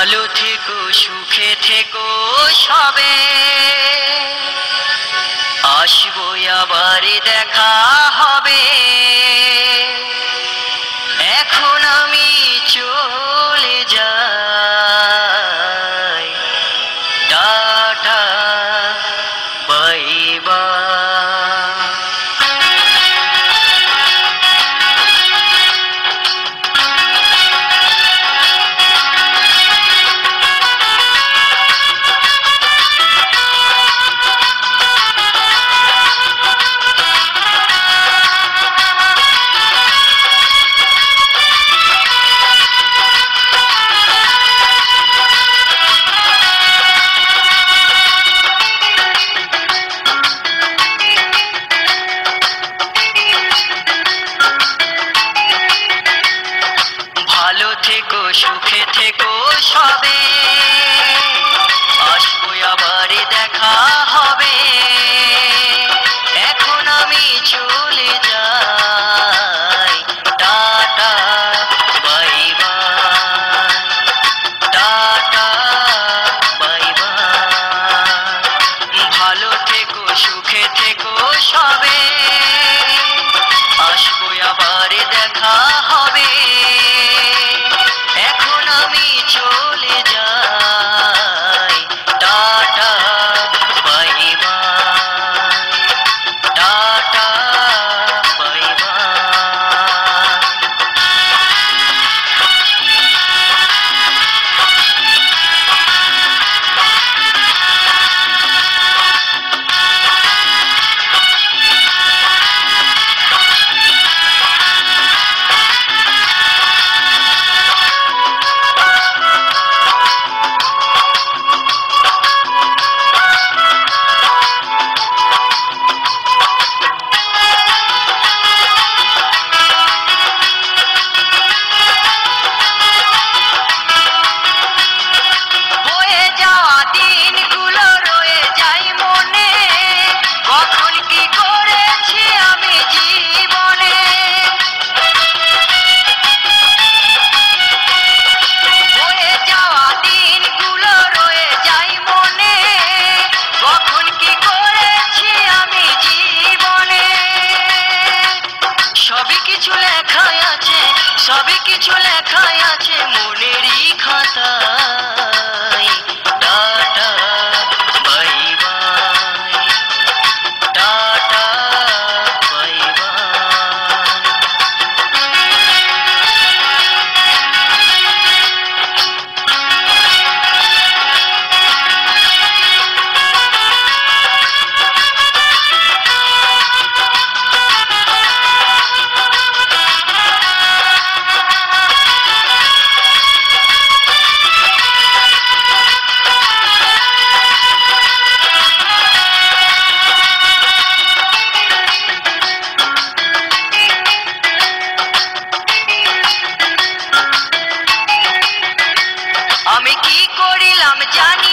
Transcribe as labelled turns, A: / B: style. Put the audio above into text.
A: ভালো থেকো সুখে থেকো সবে আসবো আবার দেখা হবে এখন আমি চলে যাই টাটা বাই বাই ভালো থেকো সুখে থেকো সবে আসবো আবার দেখা হবে এখন আমি চলে যাই tata bye bye tata bye bye ভালো থেকো সুখে থেকো সবে আসবো আবার দেখা হবে এখন আমি চলে যাই tata bye bye tata bye bye সবই কিছু লেখাই আছে মনেরই খাতায় tata bye bye tata bye আমি কি করিলাম জানি